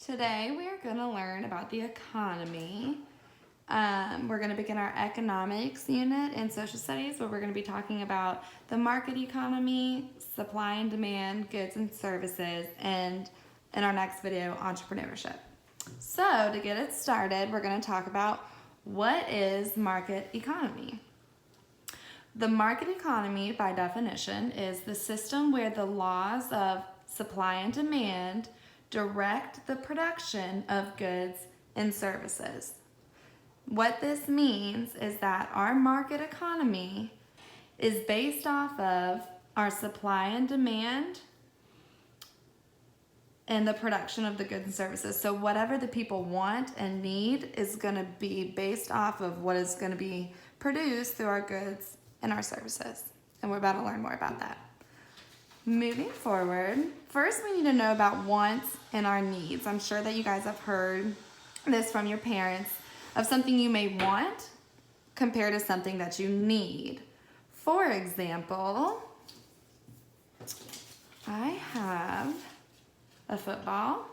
Today we are going to learn about the economy. We're going to begin our economics unit in social studies where we're going to be talking about the market economy, supply and demand, goods and services, and in our next video, entrepreneurship. So to get it started, we're going to talk about what is market economy. The market economy, by definition, is the system where the laws of supply and demand direct the production of goods and services. What this means is that our market economy is based off of our supply and demand and the production of the goods and services. So whatever the people want and need is going to be based off of what is going to be produced through our goods and our services. And we're about to learn more about that. Moving forward, first we need to know about wants and our needs. I'm sure that you guys have heard this from your parents of something you may want compared to something that you need. For example, I have a football,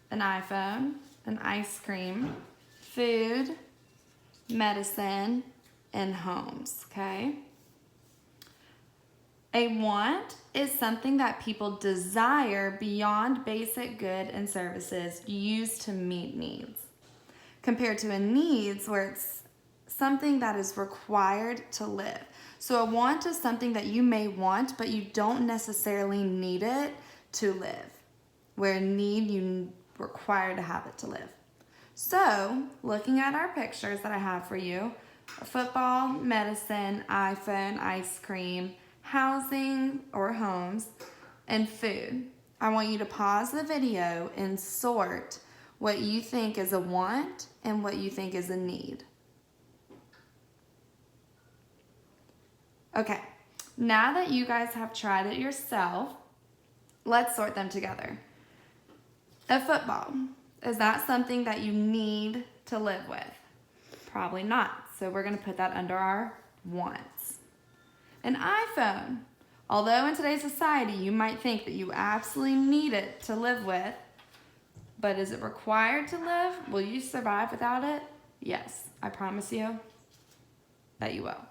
an iPhone, an ice cream, food, medicine, and homes, okay? A want is something that people desire beyond basic good and services used to meet needs, compared to a needs where it's something that is required to live. So a want is something that you may want, but you don't necessarily need it to live, where a need you require to have it to live. So looking at our pictures that I have for you, football, medicine, iPhone, ice cream, housing or homes, and food. I want you to pause the video and sort what you think is a want and what you think is a need. Okay, now that you guys have tried it yourself, let's sort them together. A football, is that something that you need to live with? Probably not, so we're going to put that under our wants. An iPhone, although in today's society you might think that you absolutely need it to live with, but is it required to live? Will you survive without it? Yes, I promise you that you will.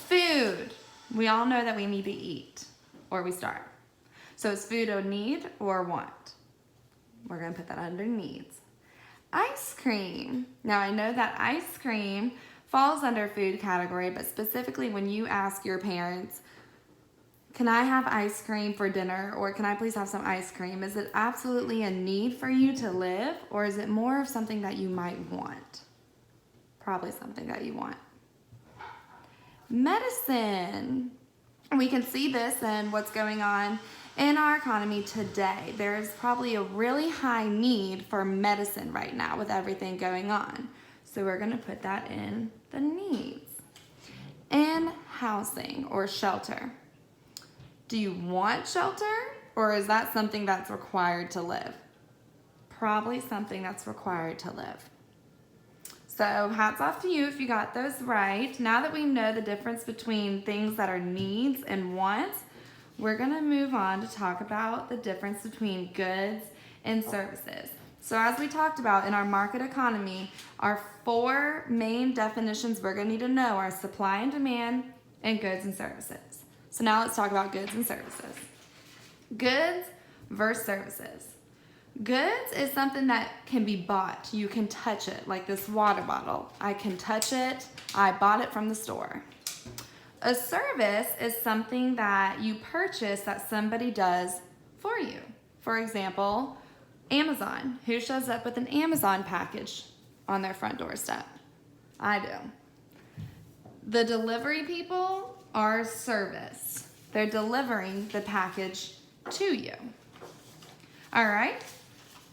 Food, we all know that we need to eat or we starve. So is food a need or a want? We're going to put that under needs. Ice cream, now I know that ice cream falls under food category, but specifically when you ask your parents, can I have ice cream for dinner, or can I please have some ice cream? Is it absolutely a need for you to live, or is it more of something that you might want? Probably something that you want. Medicine. We can see this in what's going on in our economy today. There's probably a really high need for medicine right now with everything going on. So we're going to put that in the needs. And housing or shelter. Do you want shelter, or is that something that's required to live? Probably something that's required to live. So hats off to you if you got those right. Now that we know the difference between things that are needs and wants, we're going to move on to talk about the difference between goods and services. So as we talked about in our market economy, our four main definitions we're going to need to know are supply and demand and goods and services. So now let's talk about goods and services. Goods versus services. Goods is something that can be bought. You can touch it, like this water bottle. I can touch it. I bought it from the store. A service is something that you purchase that somebody does for you. For example, Amazon. Who shows up with an Amazon package on their front doorstep? I do. The delivery people are service. They're delivering the package to you. All right.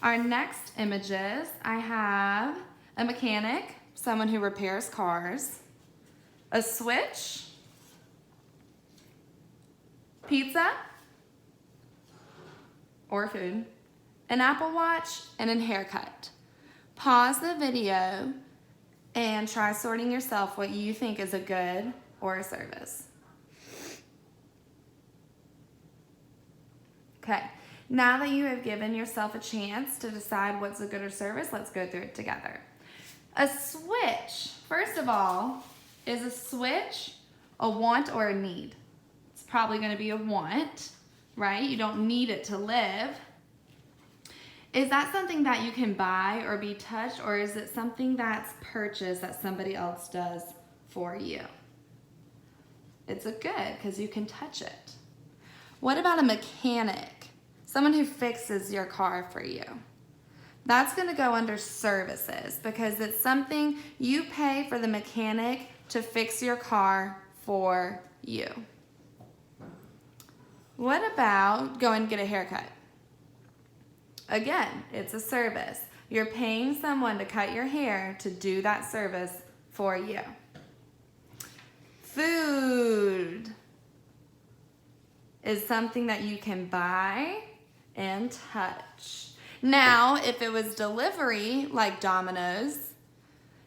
Our next images, I have a mechanic, someone who repairs cars, a switch, pizza or food, an Apple Watch, and a haircut. Pause the video and try sorting yourself what you think is a good or a service. Okay, Now that you have given yourself a chance to decide what's a good or service, let's go through it together. A switch, first of all, is a switch a want or a need? It's probably going to be a want, right? You don't need it to live. Is that something that you can buy or be touched, or is it something that's purchased that somebody else does for you? It's a good because you can touch it. What about a mechanic? Someone who fixes your car for you. That's going to go under services because it's something you pay for the mechanic to fix your car for you. What about going to get a haircut? Again, it's a service. You're paying someone to cut your hair to do that service for you. Food is something that you can buy and touch. Now, if it was delivery, like Domino's,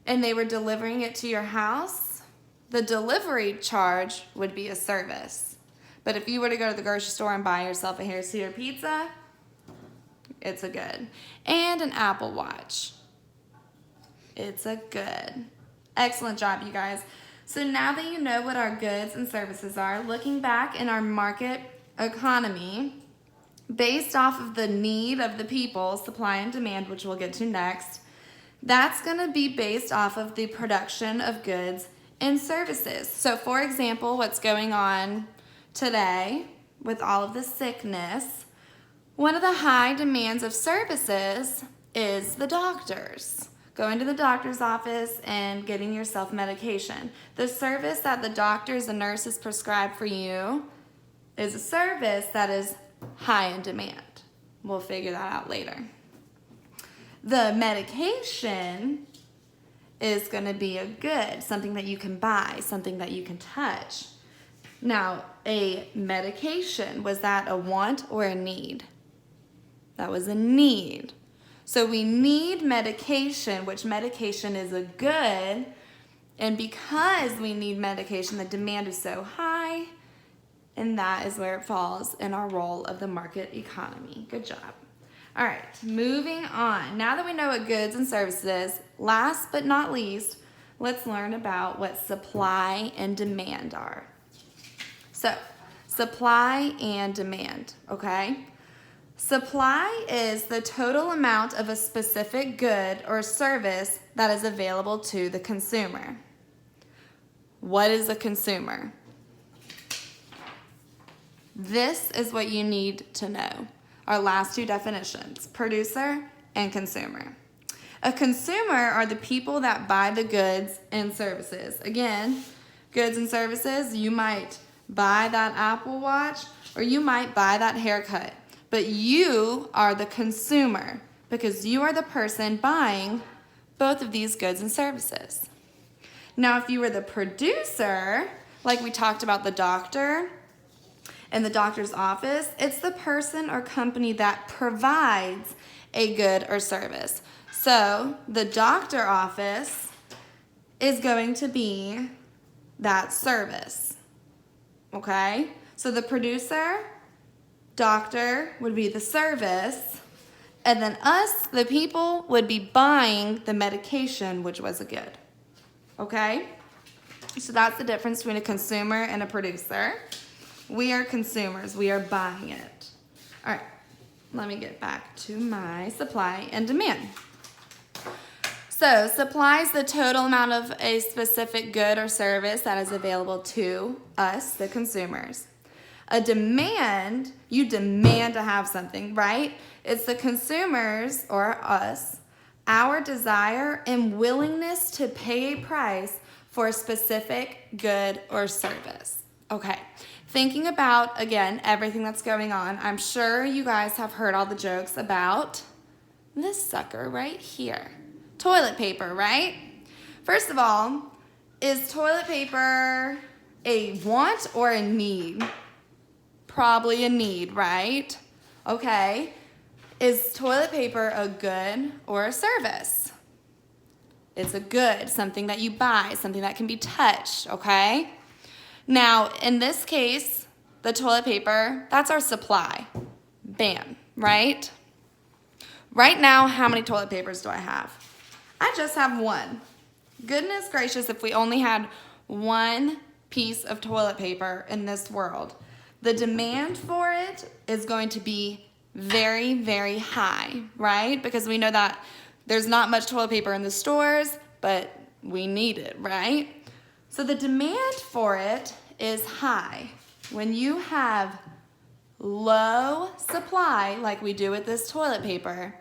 and they were delivering it to your house, the delivery charge would be a service. But if you were to go to the grocery store and buy yourself a Harris Teeter pizza, it's a good. And an Apple Watch. It's a good. Excellent job, you guys. So now that you know what our goods and services are, looking back in our market economy, based off of the need of the people, supply and demand, which we'll get to next, that's going to be based off of the production of goods and services. So for example, what's going on today with all of the sickness, one of the high demands of services is the doctors. Going to the doctor's office and getting yourself medication. The service that the doctors and nurses prescribe for you is a service that is high in demand. We'll figure that out later. The medication is going to be a good, something that you can buy, something that you can touch. Now, a medication, was that a want or a need? That was a need. So we need medication, which medication is a good, and because we need medication, the demand is so high, and that is where it falls in our role of the market economy. Good job. All right, moving on. Now that we know what goods and services, last but not least, let's learn about what supply and demand are. So, supply and demand, okay? Supply is the total amount of a specific good or service that is available to the consumer. What is a consumer? This is what you need to know. Our last two definitions, producer and consumer. A consumer are the people that buy the goods and services. Again, goods and services, you might buy that Apple Watch or you might buy that haircut. But you are the consumer because you are the person buying both of these goods and services. Now, if you were the producer, like we talked about the doctor and the doctor's office, it's the person or company that provides a good or service. So the doctor office is going to be that service, okay? So the producer, doctor would be the service, and then us, the people, would be buying the medication, which was a good. Okay? So that's the difference between a consumer and a producer. We are consumers. We are buying it. All right. Let me get back to my supply and demand. So supply is the total amount of a specific good or service that is available to us, the consumers. A demand, you demand to have something, right? It's the consumers, or us, our desire and willingness to pay a price for a specific good or service. Okay, thinking about, again, everything that's going on, I'm sure you guys have heard all the jokes about this sucker right here. Toilet paper, right? First of all, is toilet paper a want or a need? Probably a need, right? Okay. Is toilet paper a good or a service? It's a good, something that you buy, something that can be touched, okay? Now, in this case, the toilet paper, that's our supply. Bam. right? Right now, how many toilet papers do I have? I just have one. Goodness gracious, if we only had one piece of toilet paper in this world, the demand for it is going to be very, very high, right? Because we know that there's not much toilet paper in the stores, but we need it, right? So the demand for it is high. When you have low supply, like we do with this toilet paper,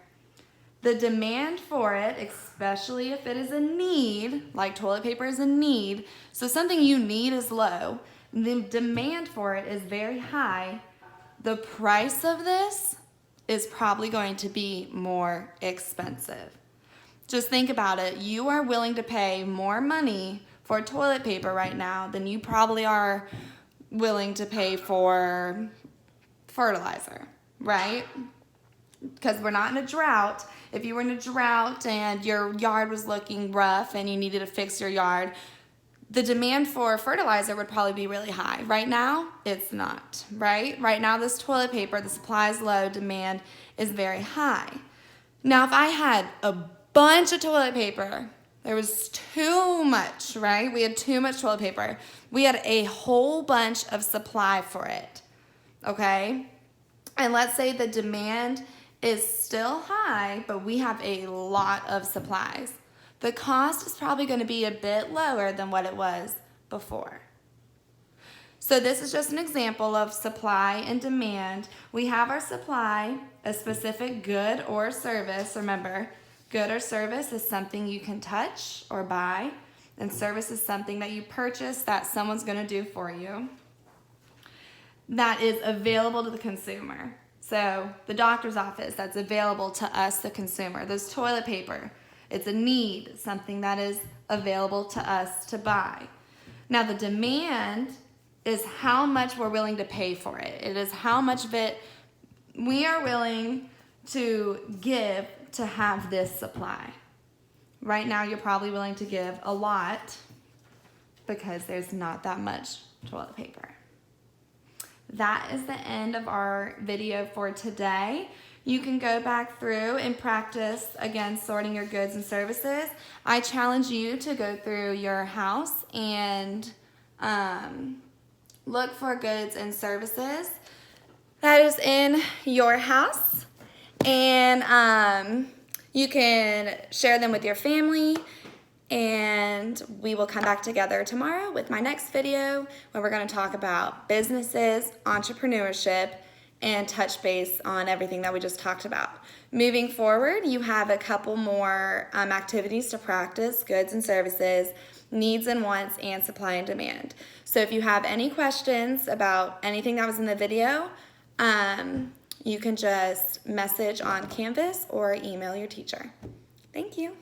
the demand for it, especially if it is a need, like toilet paper is a need, so something you need is low, the demand for it is very high, the price of this is probably going to be more expensive. Just think about it. You are willing to pay more money for toilet paper right now than you probably are willing to pay for fertilizer, right? Because we're not in a drought. If you were in a drought and your yard was looking rough and you needed to fix your yard, the demand for fertilizer would probably be really high. Right now, it's not, right? Right now, this toilet paper, the supply is low, demand is very high. Now, if I had a bunch of toilet paper, there was too much, right? We had too much toilet paper. We had a whole bunch of supply for it, okay? And let's say the demand is still high, but we have a lot of supplies. The cost is probably going to be a bit lower than what it was before. So this is just an example of supply and demand. We have our supply, a specific good or service. Remember, good or service is something you can touch or buy, and service is something that you purchase that someone's going to do for you that is available to the consumer. So the doctor's office, that's available to us, the consumer. There's toilet paper. It's a need, something that is available to us to buy. Now the demand is how much we're willing to pay for it. It is how much of it we are willing to give to have this supply. Right now you're probably willing to give a lot because there's not that much toilet paper. That is the end of our video for today. You can go back through and practice, again, sorting your goods and services. I challenge you to go through your house and look for goods and services that is in your house. And you can share them with your family. And we will come back together tomorrow with my next video where we're going to talk about businesses, entrepreneurship, and touch base on everything that we just talked about. Moving forward, you have a couple more activities to practice: goods and services, needs and wants, and supply and demand. So if you have any questions about anything that was in the video, you can just message on Canvas or email your teacher. Thank you.